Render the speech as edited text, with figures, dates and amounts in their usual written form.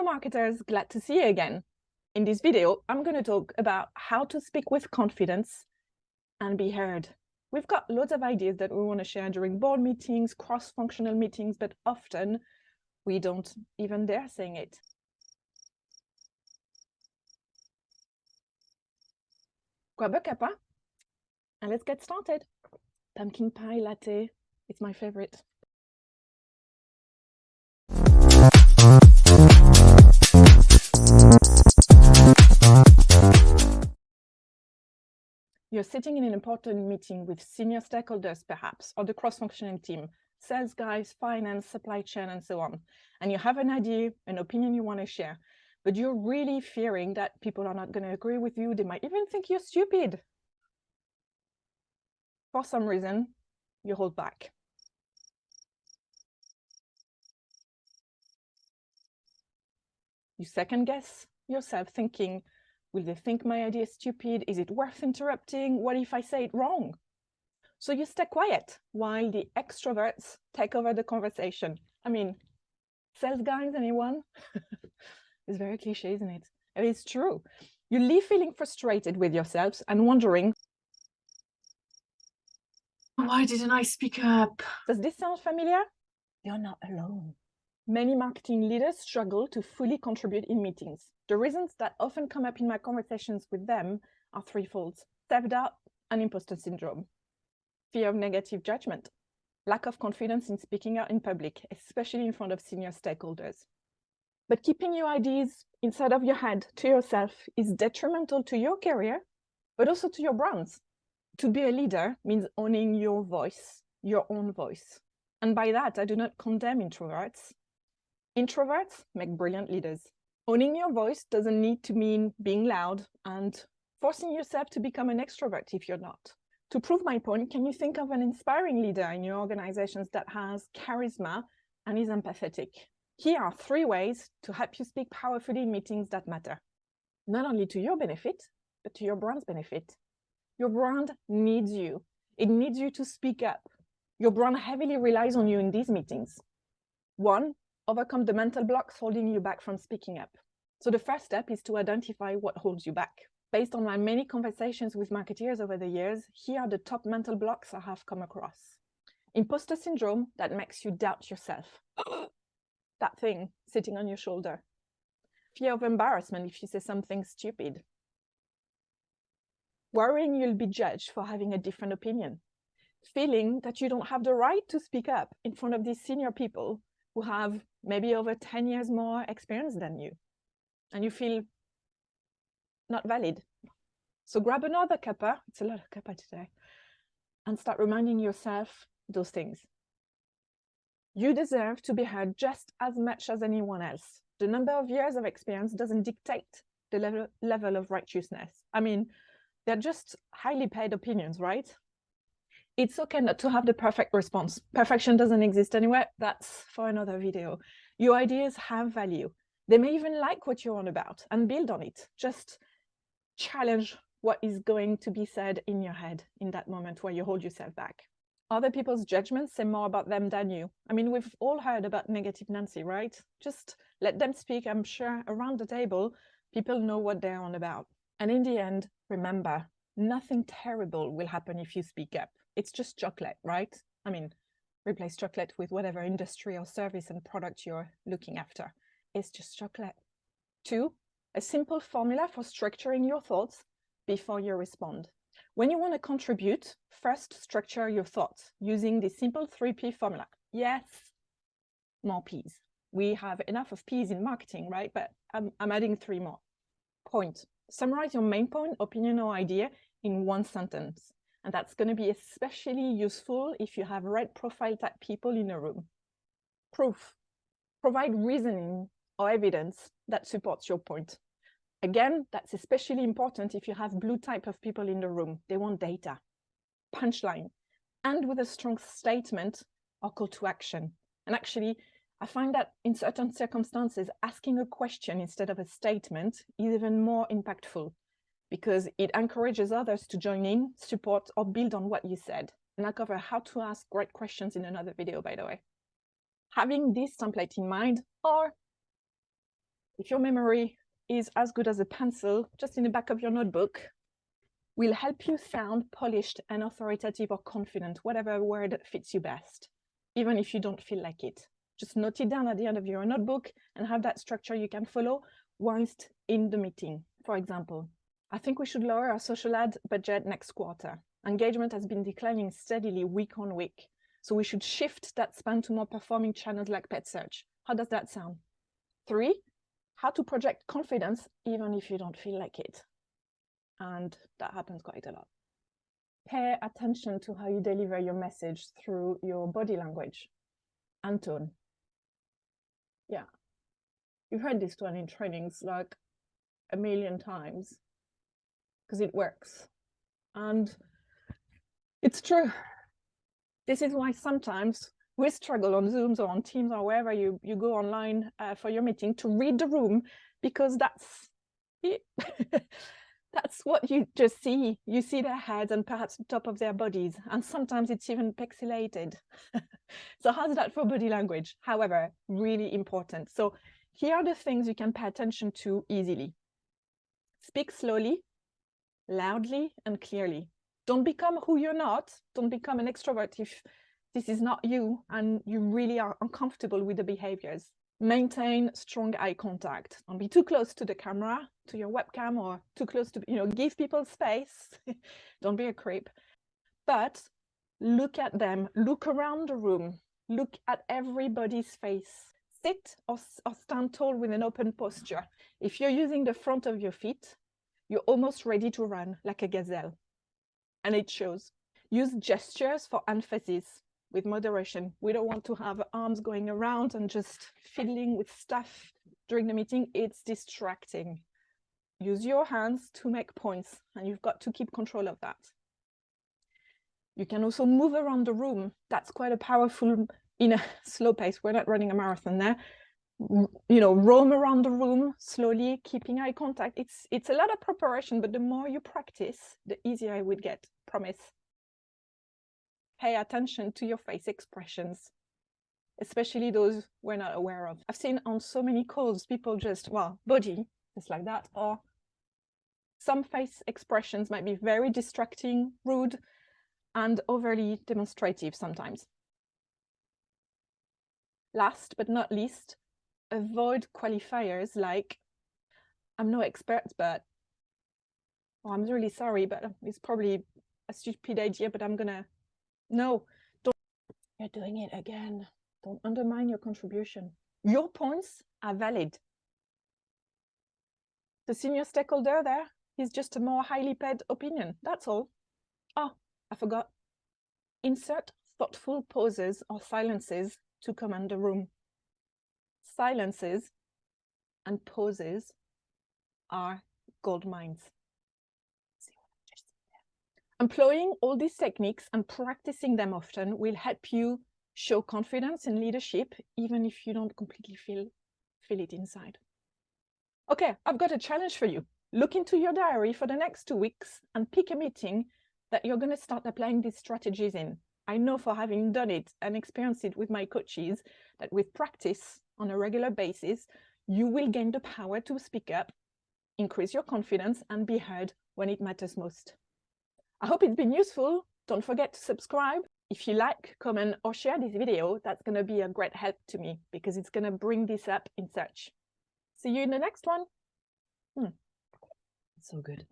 marketers, glad to see you again. In this video, I'm going to talk about how to speak with confidence and be heard. We've got lots of ideas that we want to share during board meetings, cross-functional meetings, but often we don't even dare saying it. Grab a cuppa and let's get started. Pumpkin pie latte, it's my favorite. You're sitting in an important meeting with senior stakeholders, perhaps, or the cross-functional team, sales guys, finance, supply chain, and so on. And you have an idea, an opinion you want to share, but you're really fearing that people are not going to agree with you. They might even think you're stupid. For some reason, you hold back. You second guess yourself, thinking, will they think my idea is stupid? Is it worth interrupting? What if I say it wrong? So you stay quiet while the extroverts take over the conversation. I mean, sales guys, anyone? It's very cliche, isn't it? And it's true. You leave feeling frustrated with yourselves and wondering, why didn't I speak up? Does this sound familiar? You're not alone. Many marketing leaders struggle to fully contribute in meetings. The reasons that often come up in my conversations with them are threefold: self-doubt and imposter syndrome, fear of negative judgment, lack of confidence in speaking out in public, especially in front of senior stakeholders. But keeping your ideas inside of your head to yourself is detrimental to your career, but also to your brands. To be a leader means owning your voice, your own voice. And by that, I do not condemn introverts. Introverts make brilliant leaders. Owning your voice doesn't need to mean being loud and forcing yourself to become an extrovert if you're not. To prove my point, can you think of an inspiring leader in your organizations that has charisma and is empathetic? Here are 3 ways to help you speak powerfully in meetings that matter, not only to your benefit, but to your brand's benefit. Your brand needs you. It needs you to speak up. Your brand heavily relies on you in these meetings. 1, overcome the mental blocks holding you back from speaking up. So the first step is to identify what holds you back. Based on my many conversations with marketeers over the years, here are the top mental blocks I have come across. Imposter syndrome, that makes you doubt yourself. That thing sitting on your shoulder. Fear of embarrassment if you say something stupid. Worrying you'll be judged for having a different opinion. Feeling that you don't have the right to speak up in front of these senior people who have maybe over 10 years more experience than you, and you feel not valid. So grab another cuppa, it's a lot of cuppa today, and start reminding yourself those things. You deserve to be heard just as much as anyone else. The number of years of experience doesn't dictate the level of righteousness. I mean, they're just highly paid opinions, right? It's okay not to have the perfect response. Perfection doesn't exist anywhere. That's for another video. Your ideas have value. They may even like what you're on about and build on it. Just challenge what is going to be said in your head in that moment where you hold yourself back. Other people's judgments say more about them than you. I mean, we've all heard about negative Nancy, right? Just let them speak. I'm sure around the table, people know what they're on about. And in the end, remember, nothing terrible will happen if you speak up. It's just chocolate, right? I mean, replace chocolate with whatever industry or service and product you're looking after. It's just chocolate. 2, a simple formula for structuring your thoughts before you respond. When you want to contribute, first structure your thoughts using the simple 3P formula. Yes, more P's. We have enough of P's in marketing, right? But I'm adding 3 more. Point. Summarize your main point, opinion, or idea in 1 sentence. And that's going to be especially useful if you have red profile type people in a room. Proof. Provide reasoning or evidence that supports your point. Again, that's especially important if you have blue type of people in the room. They want data. Punchline. And with a strong statement or call to action. And actually, I find that in certain circumstances, asking a question instead of a statement is even more impactful, because it encourages others to join in, support, or build on what you said. And I'll cover how to ask great questions in another video, by the way. Having this template in mind, or If your memory is as good as a pencil, just in the back of your notebook, will help you sound polished and authoritative or confident, whatever word fits you best, even if you don't feel like it. Just note it down at the end of your notebook and have that structure you can follow whilst in the meeting. For example, I think we should lower our social ad budget next quarter. Engagement has been declining steadily week on week. So we should shift that spend to more performing channels like pet search. How does that sound? 3, how to project confidence even if you don't feel like it. And that happens quite a lot. Pay attention to how you deliver your message through your body language and tone. Yeah, you've heard this one in trainings like a million times because it works. And it's true. This is why sometimes we struggle on Zooms or on Teams or wherever you go online for your meeting to read the room, because that's it. That's what you just see. You see their heads and perhaps the top of their bodies, and sometimes it's even pixelated. So how's that for body language? However, really important. So here are the things you can pay attention to easily. Speak slowly, loudly, and clearly. Don't become who you're not. Don't become an extrovert if this is not you and you really are uncomfortable with the behaviors. Maintain strong eye contact. Don't be too close to the camera, to your webcam, or too close to, give people space. Don't be a creep. But look at them, look around the room, look at everybody's face. Sit or stand tall with an open posture. If you're using the front of your feet, you're almost ready to run like a gazelle. And it shows. Use gestures for emphasis with moderation. We don't want to have arms going around and just fiddling with stuff during the meeting. It's distracting. Use your hands to make points, and you've got to keep control of that. You can also move around the room. That's quite a powerful, in a slow pace. We're not running a marathon there. Roam around the room slowly, keeping eye contact. It's a lot of preparation, but the more you practice, the easier it would get, promise. Pay attention to your face expressions, especially those we're not aware of. I've seen on so many calls, people just, body, just like that, or some face expressions might be very distracting, rude, and overly demonstrative sometimes. Last but not least, avoid qualifiers like, I'm no expert, but, I'm really sorry, but it's probably a stupid idea, but I'm gonna, no, don't, you're doing it again. Don't undermine your contribution. Your points are valid. The senior stakeholder there is just a more highly paid opinion, that's all. Oh, I forgot. Insert thoughtful pauses or silences to command the room. Silences and pauses are gold mines. Employing all these techniques and practicing them often will help you show confidence in leadership, even if you don't completely feel it inside. Okay, I've got a challenge for you. Look into your diary for the next 2 weeks and pick a meeting that you're going to start applying these strategies in. I know, for having done it and experienced it with my coaches, that with practice on a regular basis, you will gain the power to speak up, increase your confidence, and be heard when it matters most. I hope it's been useful. Don't forget to subscribe. If you like, comment, or share this video, that's going to be a great help to me, because it's going to bring this up in search. See you in the next one. So good.